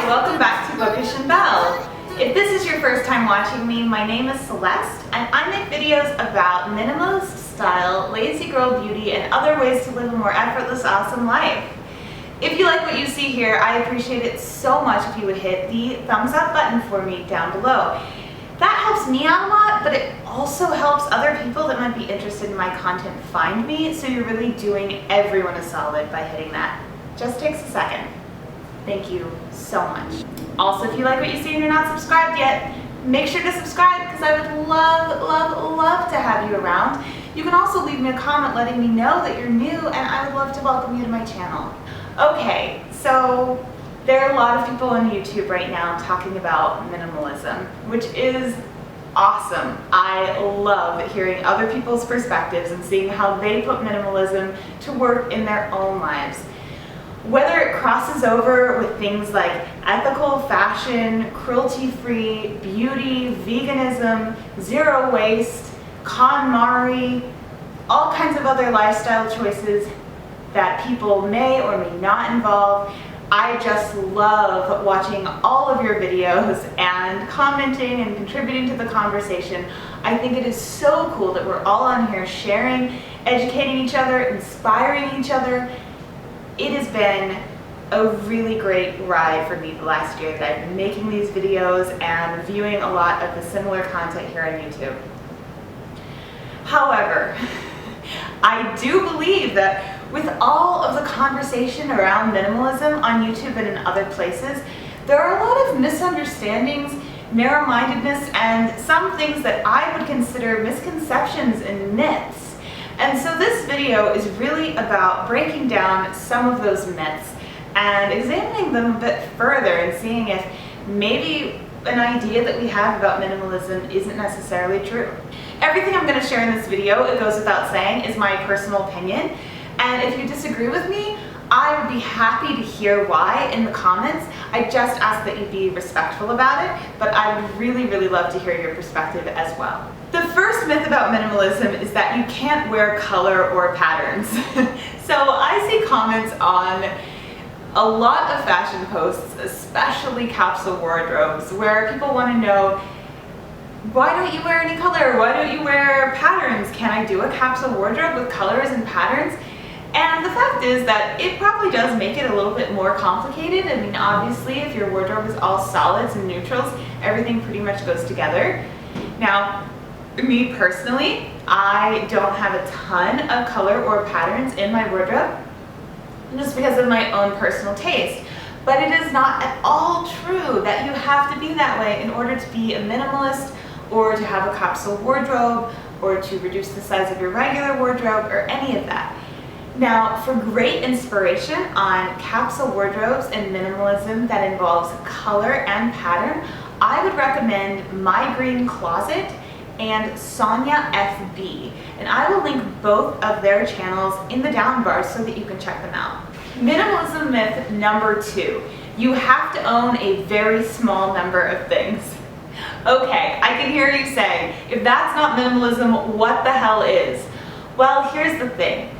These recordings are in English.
Hi, welcome back to Bookish and Belle. If this is your first time watching me, my name is Celeste, and I make videos about minimalist style, lazy girl beauty, and other ways to live a more effortless, awesome life. If you like what you see here, I appreciate it so much if you would hit the thumbs up button for me down below. That helps me out a lot, but it also helps other people that might be interested in my content find me, so you're really doing everyone a solid by hitting that. Just takes a second. Thank you so much. Also, if you like what you see and you're not subscribed yet, make sure to subscribe because I would love to have you around. You can also leave me a comment letting me know that you're new, and I would love to welcome you to my channel. Okay, so there are a lot of people on YouTube right now talking about minimalism, which is awesome. I love hearing other people's perspectives and seeing how they put minimalism to work in their own lives. Whether it crosses over with things like ethical fashion, cruelty-free, beauty, veganism, zero waste, KonMari, all kinds of other lifestyle choices that people may or may not involve. I just love watching all of your videos and commenting and contributing to the conversation. I think it is so cool that we're all on here sharing, educating each other, inspiring each other. It has been a really great ride for me the last year that I've been making these videos and viewing a lot of the similar content here on YouTube. However, I do believe that with all of the conversation around minimalism on YouTube and in other places, there are a lot of misunderstandings, narrow-mindedness, and some things that I would consider misconceptions and myths. And so this video is really about breaking down some of those myths and examining them a bit further and seeing if maybe an idea that we have about minimalism isn't necessarily true. Everything I'm going to share in this video, it goes without saying, is my personal opinion. And if you disagree with me, I would be happy to hear why in the comments. I just ask that you be respectful about it, but I would really love to hear your perspective as well. The first myth about minimalism is that you can't wear color or patterns. So I see comments on a lot of fashion posts, especially capsule wardrobes, where people want to know, why don't you wear any color? Why don't you wear patterns? Can I do a capsule wardrobe with colors and patterns? And the fact is that it probably does make it a little bit more complicated. I mean, obviously, if your wardrobe is all solids and neutrals, everything pretty much goes together. Now, me personally, I don't have a ton of color or patterns in my wardrobe just because of my own personal taste. But it is not at all true that you have to be that way in order to be a minimalist or to have a capsule wardrobe or to reduce the size of your regular wardrobe or any of that. Now, for great inspiration on capsule wardrobes and minimalism that involves color and pattern, I would recommend My Green Closet and Sonia FB. And I will link both of their channels in the down bar so that you can check them out. Minimalism myth number 2. You have to own a very small number of things. Okay, I can hear you say, if that's not minimalism, what the hell is? Well, here's the thing.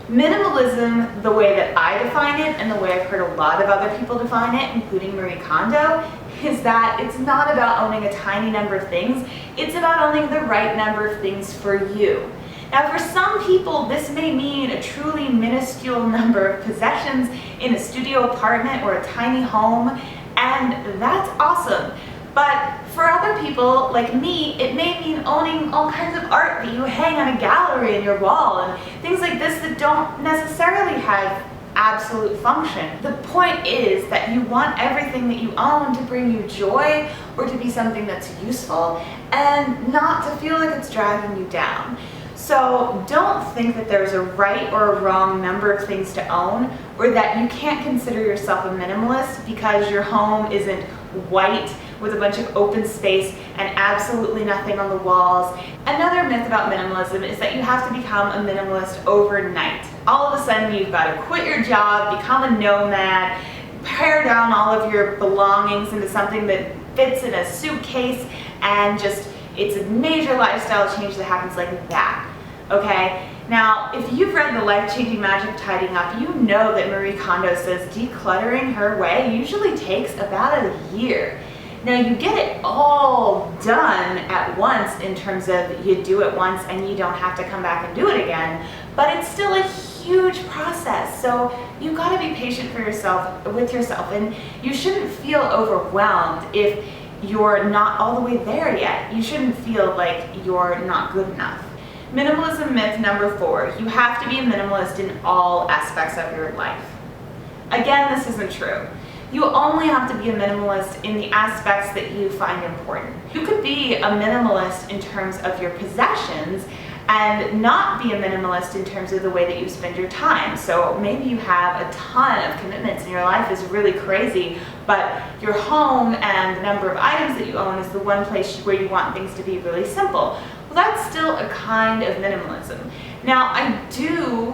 Minimalism, the way that I define it and the way I've heard a lot of other people define it, including Marie Kondo, is that it's not about owning a tiny number of things, it's about owning the right number of things for you. Now, for some people, this may mean a truly minuscule number of possessions in a studio apartment or a tiny home, and that's awesome. But for other people, like me, it may mean owning all kinds of art that you hang on a gallery in your wall and things like this that don't necessarily have absolute function. The point is that you want everything that you own to bring you joy or to be something that's useful and not to feel like it's dragging you down. So don't think that there's a right or a wrong number of things to own, or that you can't consider yourself a minimalist because your home isn't white with a bunch of open space and absolutely nothing on the walls. Another myth about minimalism is that you have to become a minimalist overnight. All of a sudden you've got to quit your job, become a nomad, pare down all of your belongings into something that fits in a suitcase, and just, it's a major lifestyle change that happens like that. Okay? Now, if you've read The Life-Changing Magic of Tidying Up, you know that Marie Kondo says decluttering her way usually takes about a year. Now, you get it all done at once in terms of you do it once and you don't have to come back and do it again, but it's still a huge process. So you've got to be patient with yourself, and you shouldn't feel overwhelmed if you're not all the way there yet. You shouldn't feel like you're not good enough. Minimalism myth number 4, you have to be a minimalist in all aspects of your life. Again, this isn't true. You only have to be a minimalist in the aspects that you find important. You could be a minimalist in terms of your possessions and not be a minimalist in terms of the way that you spend your time. So maybe you have a ton of commitments and your life is really crazy, but your home and the number of items that you own is the one place where you want things to be really simple. Well, that's still a kind of minimalism. Now, I do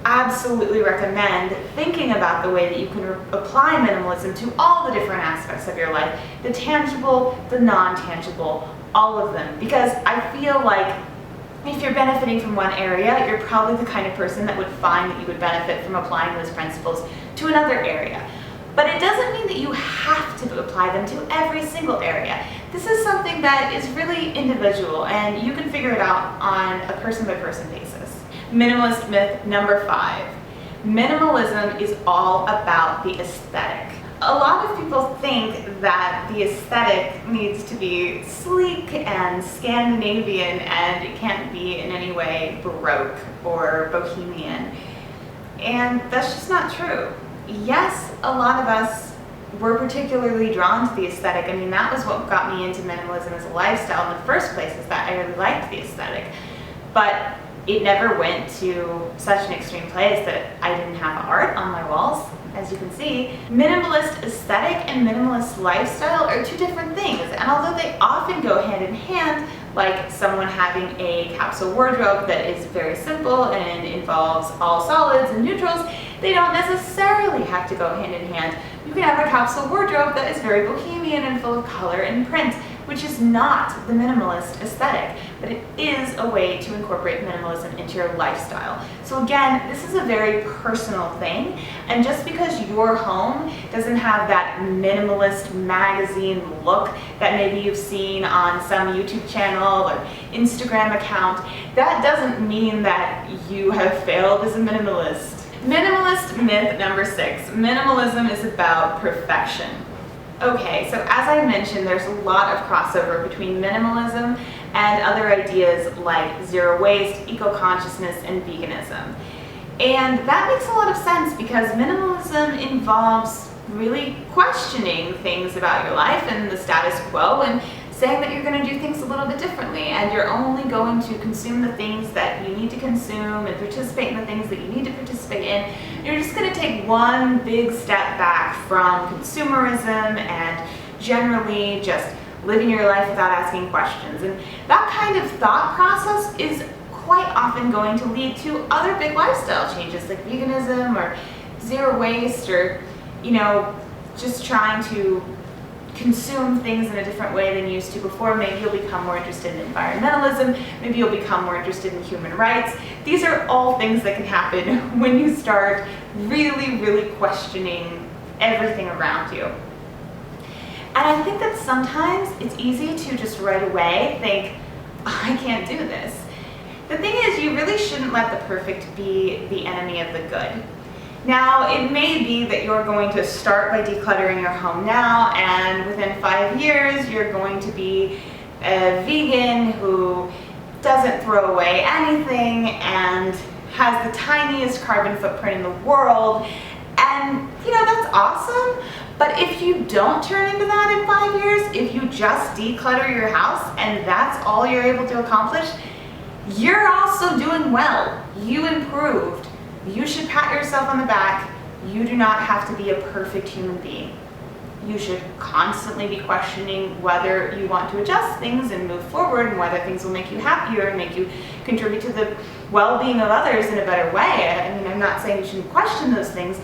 absolutely recommend thinking about the way that you can apply minimalism to all the different aspects of your life, the tangible, the non-tangible, all of them, because I feel like if you're benefiting from one area, you're probably the kind of person that would find that you would benefit from applying those principles to another area. But it doesn't mean that you have to apply them to every single area. This is something that is really individual, and you can figure it out on a person-by-person basis. Minimalist myth number 5. Minimalism is all about the aesthetic. A lot of people think that the aesthetic needs to be sleek and Scandinavian, and it can't be in any way Baroque or Bohemian. And that's just not true. Yes, a lot of us were particularly drawn to the aesthetic. I mean, that was what got me into minimalism as a lifestyle in the first place, is that I really liked the aesthetic. But it never went to such an extreme place that I didn't have art on my walls, as you can see. Minimalist aesthetic and minimalist lifestyle are two different things, and although they often go hand in hand, like someone having a capsule wardrobe that is very simple and involves all solids and neutrals, they don't necessarily have to go hand in hand. You can have a capsule wardrobe that is very bohemian and full of color and print, which is not the minimalist aesthetic, but it is a way to incorporate minimalism into your lifestyle. So again, this is a very personal thing, and just because your home doesn't have that minimalist magazine look that maybe you've seen on some YouTube channel or Instagram account, that doesn't mean that you have failed as a minimalist. Minimalist myth number 6, minimalism is about perfection. Okay, so as I mentioned, there's a lot of crossover between minimalism and other ideas like zero waste, eco-consciousness, and veganism. And that makes a lot of sense because minimalism involves really questioning things about your life and the status quo and saying that you're going to do things a little bit differently, and you're only going to consume the things that you need to consume and participate in the things that you need to participate in. You're just going to take one big step back from consumerism and generally just living your life without asking questions. And that kind of thought process is quite often going to lead to other big lifestyle changes like veganism or zero waste, or, you know, just trying to consume things in a different way than you used to before. Maybe you'll become more interested in environmentalism, maybe you'll become more interested in human rights. These are all things that can happen when you start really questioning everything around you. And I think that sometimes it's easy to just right away think, I can't do this. The thing is, you really shouldn't let the perfect be the enemy of the good. Now, it may be that you're going to start by decluttering your home now, and within 5 years, you're going to be a vegan who doesn't throw away anything and has the tiniest carbon footprint in the world. And, you know, that's awesome. But if you don't turn into that in 5 years, if you just declutter your house and that's all you're able to accomplish, you're also doing well. You improved. You should pat yourself on the back. You do not have to be a perfect human being. You should constantly be questioning whether you want to adjust things and move forward, and whether things will make you happier and make you contribute to the well-being of others in a better way. I mean, I'm not saying you shouldn't question those things,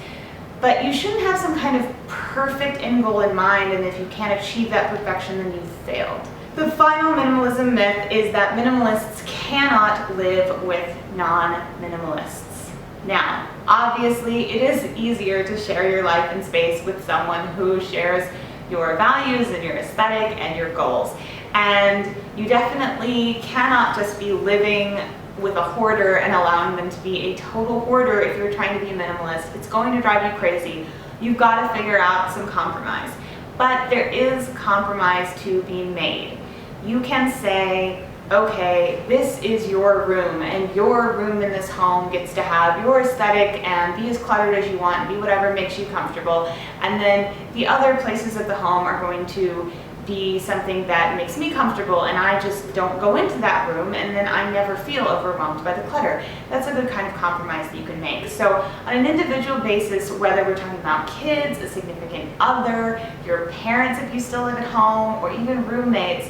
but you shouldn't have some kind of perfect end goal in mind, and if you can't achieve that perfection, then you've failed. The final minimalism myth is that minimalists cannot live with non-minimalists. Now, obviously, it is easier to share your life and space with someone who shares your values and your aesthetic and your goals. And you definitely cannot just be living with a hoarder and allowing them to be a total hoarder if you're trying to be a minimalist. It's going to drive you crazy. You've got to figure out some compromise. But there is compromise to be made. You can say, okay, this is your room, and your room in this home gets to have your aesthetic and be as cluttered as you want and be whatever makes you comfortable. And then the other places of the home are going to be something that makes me comfortable, and I just don't go into that room, and then I never feel overwhelmed by the clutter. That's a good kind of compromise that you can make. So on an individual basis, whether we're talking about kids, a significant other, your parents if you still live at home, or even roommates,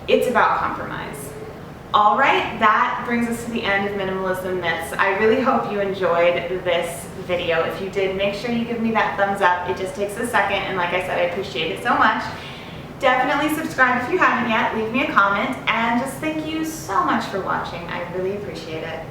it's about compromise. All right, that brings us to the end of Minimalism Myths. I really hope you enjoyed this video. If you did, make sure you give me that thumbs up. It just takes a second, and like I said, I appreciate it so much. Definitely subscribe if you haven't yet, leave me a comment, and just thank you so much for watching. I really appreciate it.